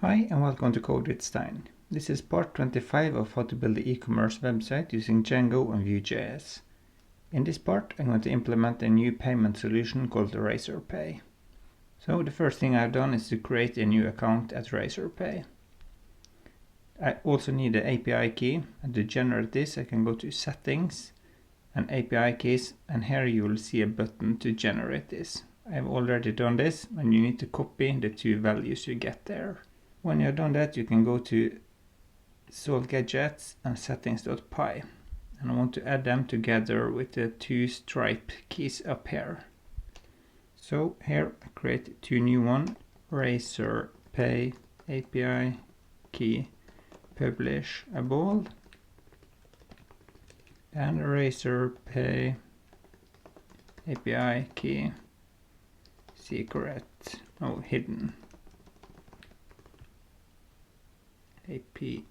Hi and welcome to Code with Stein. This is part 25 of how to build the e-commerce website using Django and Vue.js. In this part I'm going to implement a new payment solution called Razorpay. So the first thing I've done is to create a new account at Razorpay. I also need the API key, and to generate this I can go to Settings and API keys, and here you will see a button to generate this. I've already done this, and you need to copy the two values you get there. When you're done that, you can go to Salt Gadgets and settings.py, and I want to add them together with the two stripe keys up here. So here I create two new ones: Razorpay API key publishable and Razorpay API key hidden API,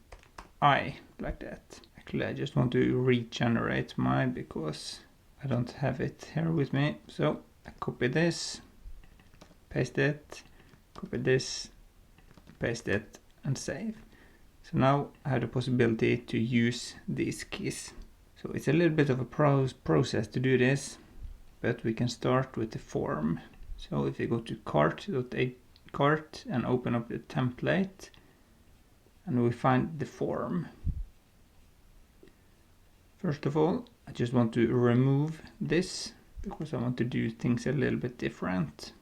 like that. Actually I just want to regenerate mine because I don't have it here with me. So I copy this, paste it, copy this, paste it, and save. So now I have the possibility to use these keys. So it's a little bit of a process to do this, but we can start with the form. So if you go to cart and open up the template, and we find the form. First of all, I just want to remove this because I want to do things a little bit different.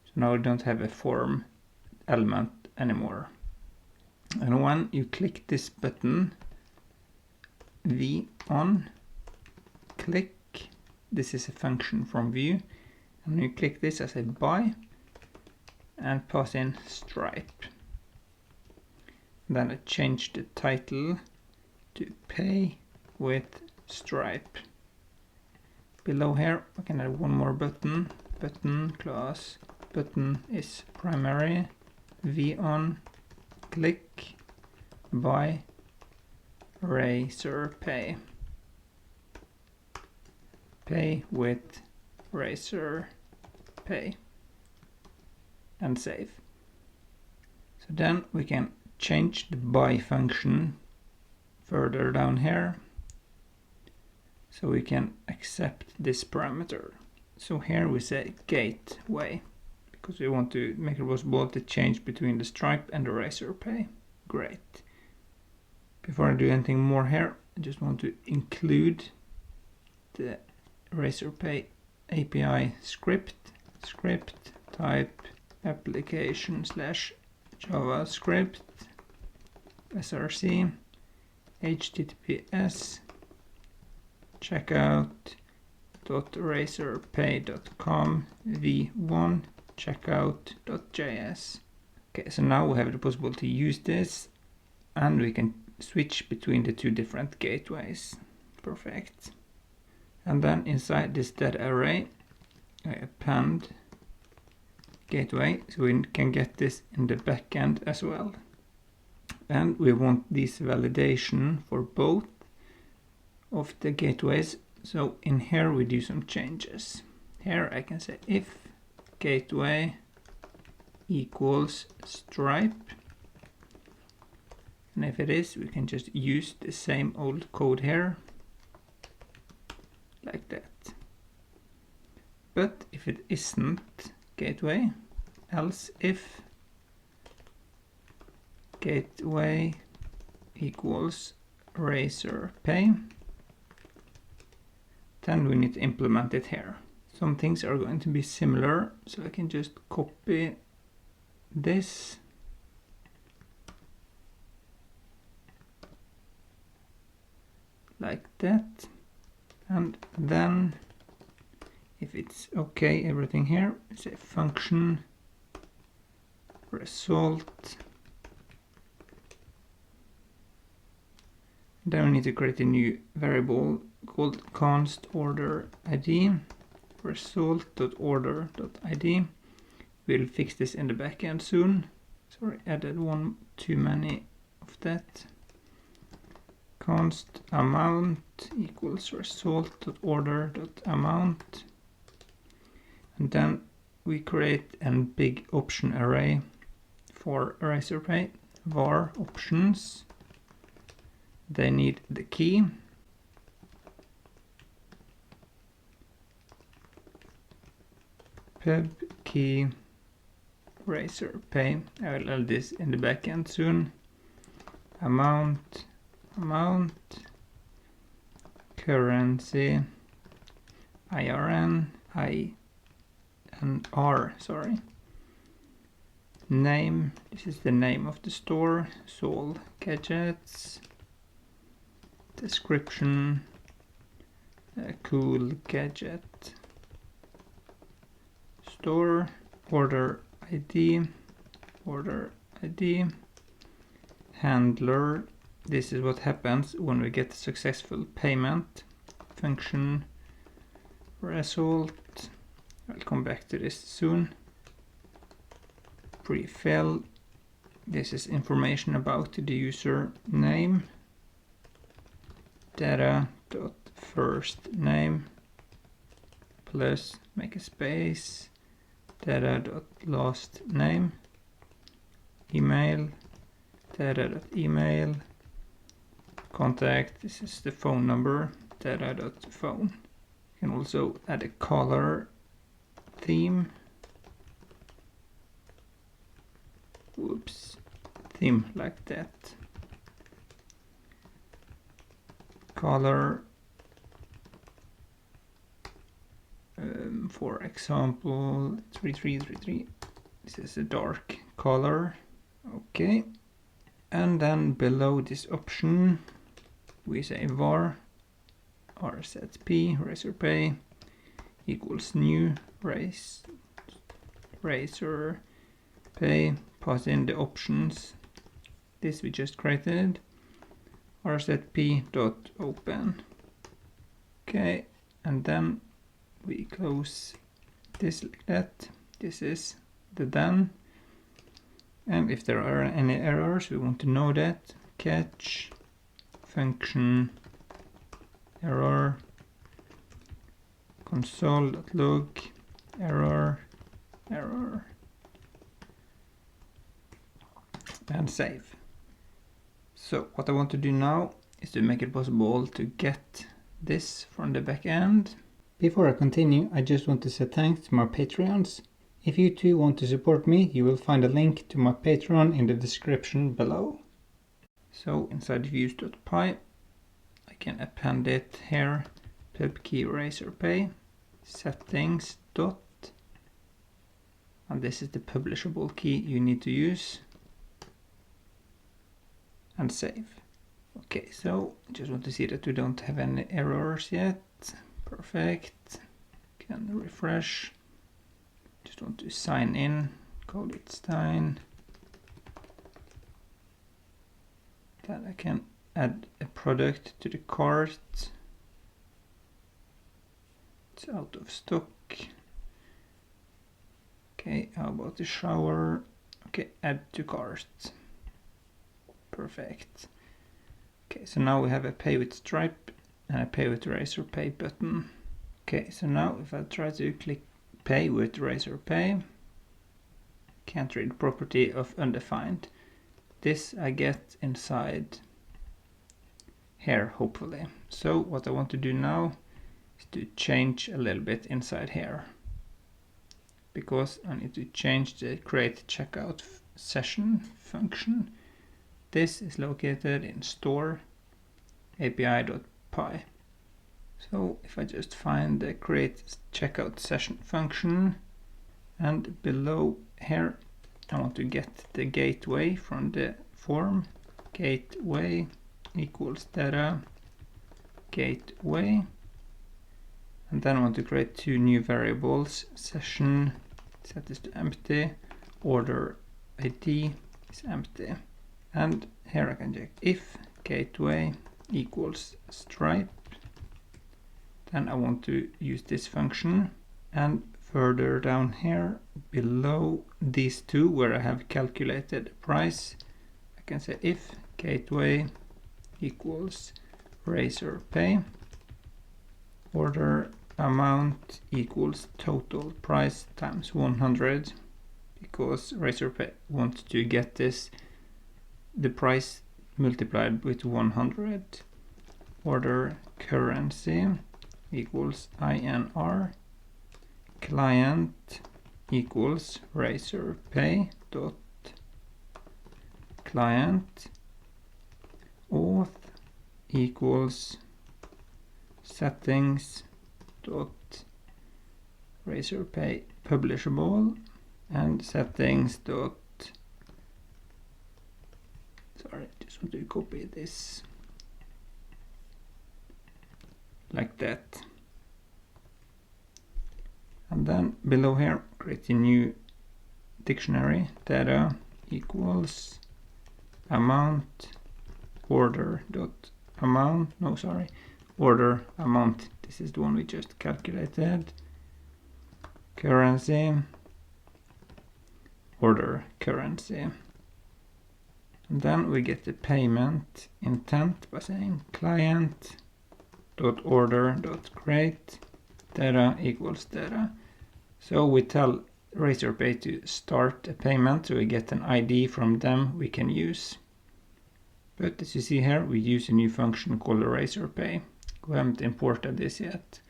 So now I don't have a form element anymore. And when you click this button, V on, click, this is a function from Vue, and when you click this, I say buy and pass in stripe. Then I change the title to pay with stripe. Below here I can add one more button, button class, button is primary, V on, click, buy, Razorpay, pay with Razorpay, and save. So then we can change the buy function further down here, so we can accept this parameter. So here we say gateway, because we want to make it possible to change between the stripe and the Razorpay. Great. Before I do anything more here, I just want to include the Razorpay API script type application / JavaScript src https checkout.razorpay.com v1 checkout.js. Okay, so now we have the possibility to use this, and we can switch between the two different gateways. Perfect. And then inside this data array I append gateway, so we can get this in the backend as well. And we want this validation for both of the gateways, so in here we do some changes. Here I can say if gateway equals stripe, and if it is, we can just use the same old code here, like that. But if it isn't gateway, else if gateway equals Razorpay, then we need to implement it here. Some things are going to be similar, so I can just copy this like that, and then if it's okay, everything here, say function result. Then we need to create a new variable called const order id, result.order.id. We'll fix this in the backend soon. Sorry, added one too many of that. Const amount equals result.order.amount. And then we create a big option array for Razorpay. Var options. They need the key. Pub key Razorpay. I will add this in the backend soon. Amount, currency, INR, sorry. Name, this is the name of the store, Soul Gadgets. Description, cool gadget. Store, order ID, handler. This is what happens when we get a successful payment. Function, result. I'll come back to this soon. Pre-fill. This is information about the user name. Data.firstName plus make a space. Data.lastName. Email. Data.email. Contact. This is the phone number. Data.phone. You can also add a color theme. Theme like that. Color, for example, 3333. This is a dark color. Okay. And then below this option, we say var RZP Razorpay equals new Razorpay. Pass in the options. This we just created. RZP.open. Okay, and then we close this like that. This is the done. And if there are any errors, we want to know that. Catch function error console.log error and save. So what I want to do now is to make it possible to get this from the back end. Before I continue, I just want to say thanks to my Patreons. If you too want to support me, you will find a link to my Patreon in the description below. So inside views.py, I can append it here. Pubkey Razorpay settings dot, and this is the publishable key you need to use, and save. Okay, so just want to see that we don't have any errors yet. Perfect. Can refresh. Just want to sign in, call it Stein. Then I can add a product to the cart. It's out of stock. Okay, how about the shower? Okay, add to cart. Perfect. Okay, so now we have a pay with Stripe and a pay with Razorpay button. Okay, so now if I try to click pay with Razorpay, can't read property of undefined. This I get inside here, hopefully. So what I want to do now is to change a little bit inside here, because I need to change the create checkout session function. This is located in store api.py. So if I just find the create checkout session function, and below here I want to get the gateway from the form. Gateway equals data gateway, and then I want to create two new variables. Session, set this to empty, order ID is empty, and here I can check if gateway equals Stripe. Then I want to use this function, and further down here below these two where I have calculated price, I can say if gateway equals Razorpay, order amount equals total price times 100, because Razorpay wants to get this, the price multiplied with 100. Order currency equals INR. Client equals Razorpay dot client. Auth equals settings dot Razorpay publishable, and settings dot, sorry, just want to copy this like that. And then below here, create a new dictionary. Data equals amount order dot amount, no sorry, order amount, this is the one we just calculated. Currency, order currency. And then we get the payment intent by saying client dot order dot create data equals data. So we tell Razorpay to start a payment, so we get an ID from them we can use. But as you see here, we use a new function called Razorpay. We haven't imported this yet,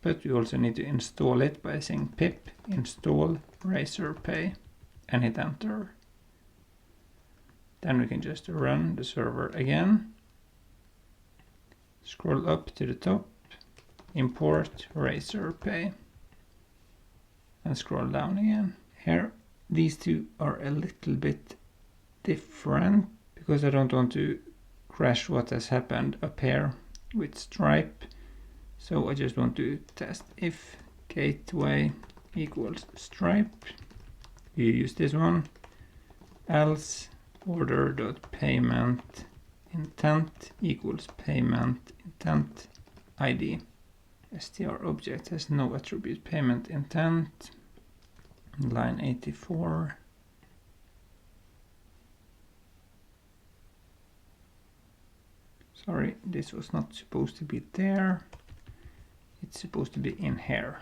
but we also need to install it by saying pip install Razorpay and hit enter. Then we can just run the server again. Scroll up to the top, import Razorpay, and scroll down again. Here, these two are a little bit different because I don't want to crash what has happened up here with Stripe. So I just want to test if gateway equals Stripe. You use this one. Else order.payment intent equals payment intent ID. str object has no attribute payment intent. Line 84. Sorry, this was not supposed to be there. It's supposed to be in here.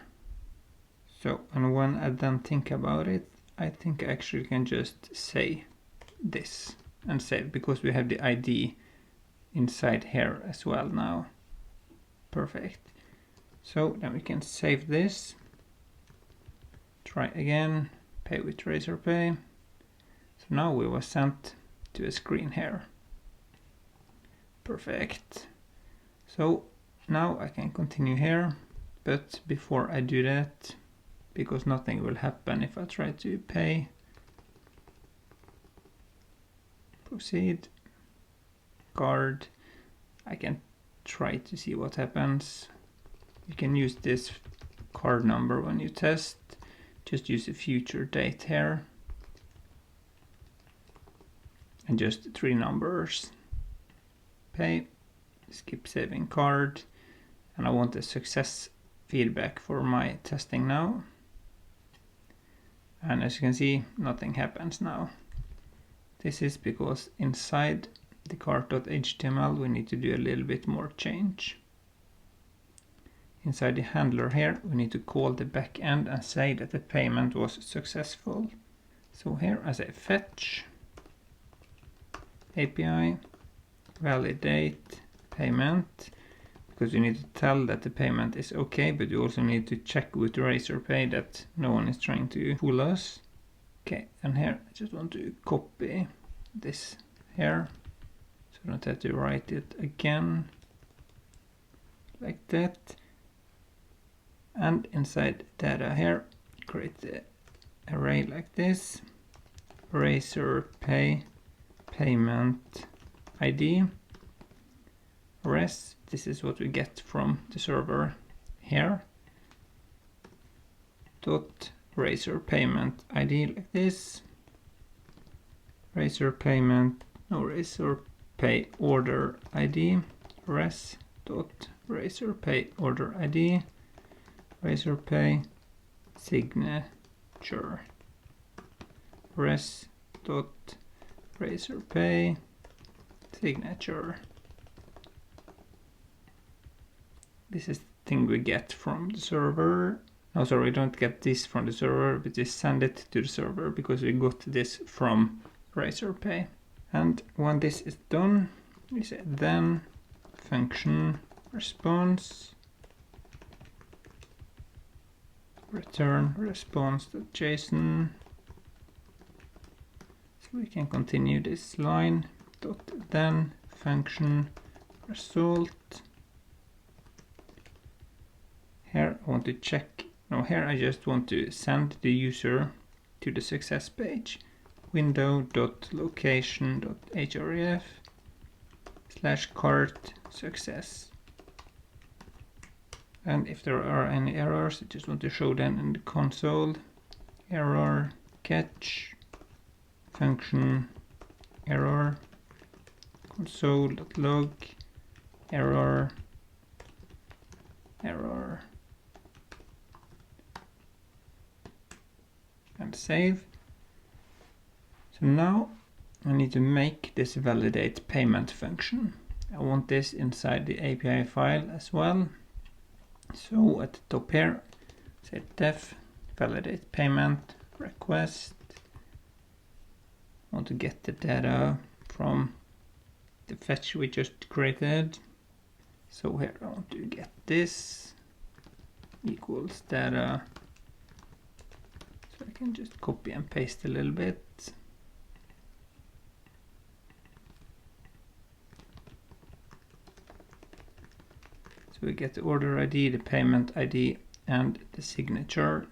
So, and when I then think about it, I think I actually can just say this and save, because we have the ID inside here as well now. Perfect. So then we can save this. Try again, pay with Razorpay. So now we were sent to a screen here. Perfect. So now I can continue here, but before I do that, because nothing will happen if I try to pay, proceed, card, I can try to see what happens. You can use this card number when you test, just use a future date here, and just 3 numbers. Pay, skip saving card, and I want a success feedback for my testing now. And as you can see, nothing happens now. This is because inside the cart.html we need to do a little bit more change. Inside the handler here, we need to call the backend and say that the payment was successful. So here I say fetch API validate payment, because you need to tell that the payment is okay, but you also need to check with Razorpay that no one is trying to fool us. Okay, and here I just want to copy this here, so I don't have to write it again, like that. And inside data here, create the array like this, Razorpay payment ID, res, this is what we get from the server here, dot Razor payment ID like this, Razor payment, no, Razorpay order ID, res dot Razorpay order ID, Razorpay signature, res dot Razorpay signature. This is the thing we get from the server. No, sorry, we don't get this from the server, we just send it to the server because we got this from Razorpay. And when this is done, we say then function response return response.json. So we can continue this line. Then function result. Here I want to check. No, here I just want to send the user to the success page. window.location.href/cart success. And if there are any errors, I just want to show them in the console. Error catch function error console.log error and save. So now I need to make this validate payment function. I want this inside the API file as well. So at the top here, say def validate payment request. I want to get the data from the fetch we just created. So here I want to get this equals data. So I can just copy and paste a little bit. So we get the order ID, the payment ID, and the signature.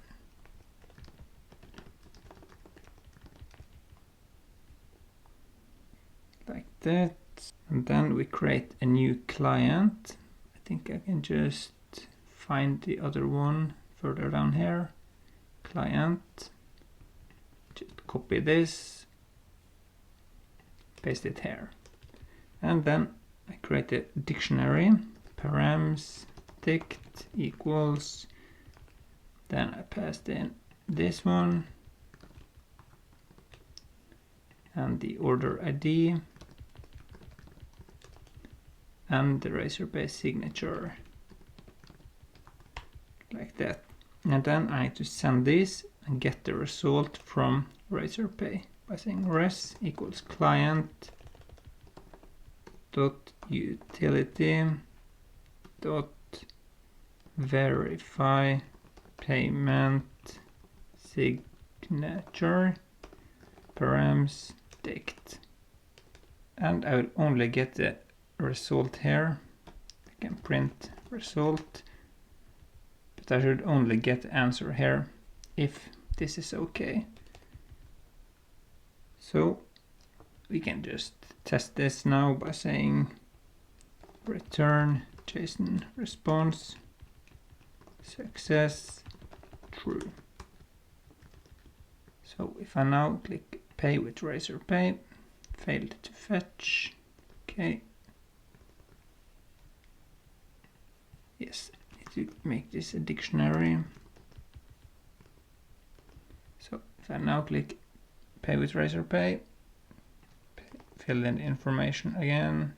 Like that. And then we create a new client. I think I can just find the other one further down here. Client. Just copy this. Paste it here. And then I create a dictionary. Params dict equals. Then I passed in this one. And the order ID. And the Razorpay signature, like that. And then I need to send this and get the result from Razorpay by saying res equals client dot utility dot verify payment signature params dict. And I will only get the result here. I can print result, but I should only get the answer here if this is okay. So we can just test this now by saying return JSON response success true. So if I now click pay with Razorpay, failed to fetch. Okay. Yes, I need to make this a dictionary. So if I now click pay with Razorpay, fill in the information again.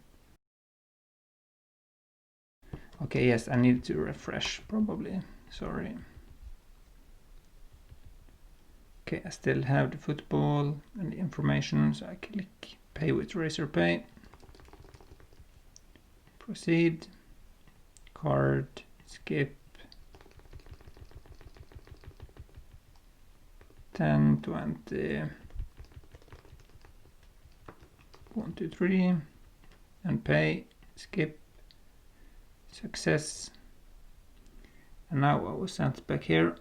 Okay, yes, I need to refresh probably, sorry. Okay, I still have the football and the information, so I click pay with Razorpay. Proceed. Card, skip, 10, 20, 1, 2, 3, and pay, skip, success. And now I was sent back here,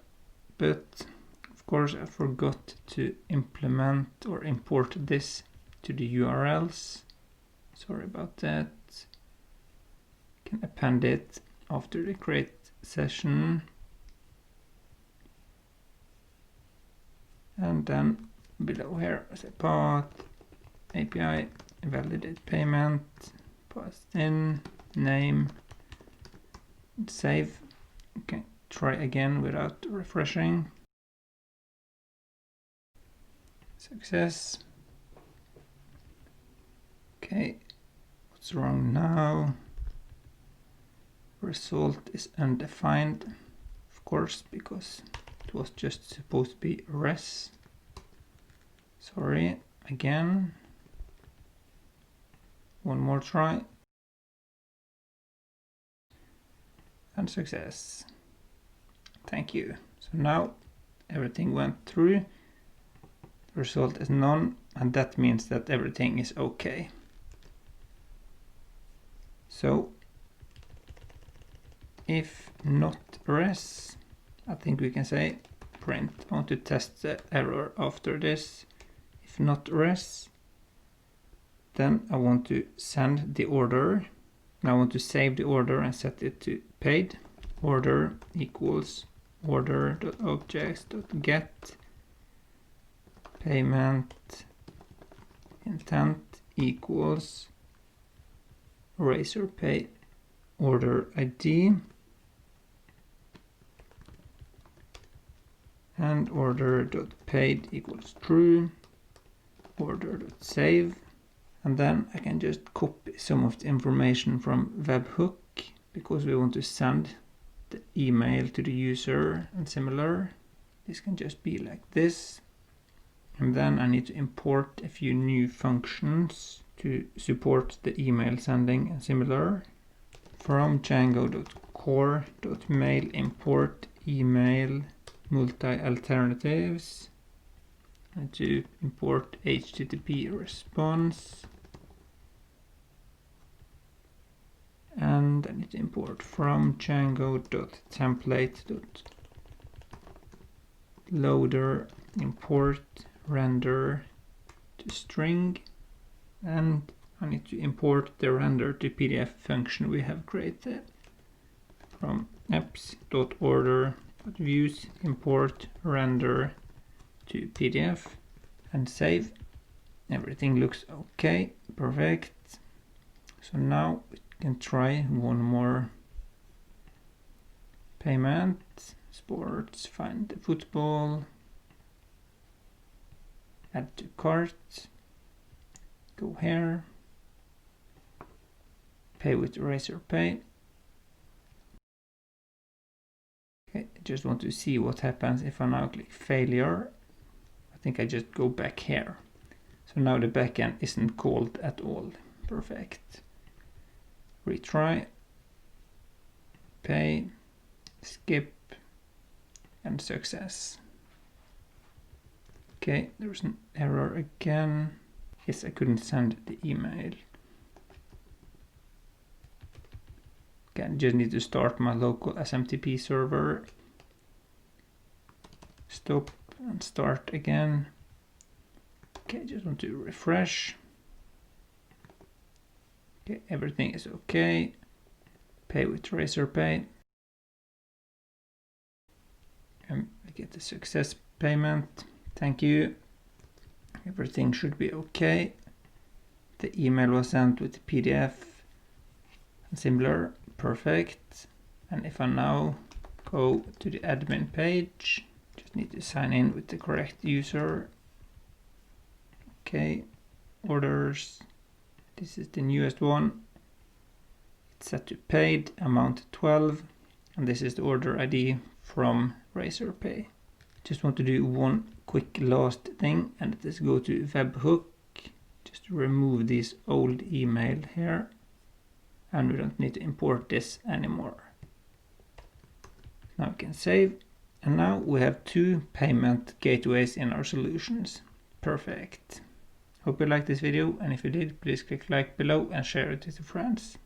but of course I forgot to implement or import this to the URLs. Sorry about that. Can append it after the create session. And then below here as a path, API, validate payment, pass in, name, save. Okay, try again without refreshing. Success. Okay, what's wrong now? Result is undefined, of course, because it was just supposed to be res. Sorry, again. One more try. And success. Thank you. So now everything went through. The result is none, and that means that everything is okay. So if not res, I think we can say print. I want to test the error after this. If not res, then I want to send the order. Now I want to save the order and set it to paid. Order equals order.objects.get payment intent equals Razorpay order ID and order.paid equals true, order.save, and then I can just copy some of the information from webhook because we want to send the email to the user and similar. This can just be like this, and then I need to import a few new functions to support the email sending and similar. From Django.core.mail import email multi-alternatives, and to import HTTP response, and I need to import from Django.template.loader import render to string, and I need to import the render to PDF function we have created from apps.order.views import render to PDF and save. Everything looks okay, perfect. So now we can try one more payment. Sports, find the football, add to cart, go here, pay with Razorpay. Okay, I just want to see what happens if I now click failure. I think I just go back here. So now the backend isn't called at all. Perfect. Retry, pay, skip, and success. Okay, there's an error again. Yes, I couldn't send the email. Okay, I just need to start my local SMTP server. Stop and start again. Okay, I just want to refresh. Okay, everything is okay. Pay with Razorpay. And I get the success payment. Thank you. Everything should be okay. The email was sent with the PDF and similar. Perfect. And if I now go to the admin page, just need to sign in with the correct user. Okay, orders. This is the newest one. It's set to paid, amount 12, and this is the order ID from Razorpay. Just want to do one quick last thing, and that is go to webhook. Just remove this old email here, and we don't need to import this anymore. Now we can save, and now we have 2 payment gateways in our solutions. Perfect. Hope you liked this video, and if you did, please click like below and share it with your friends.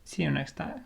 See you next time.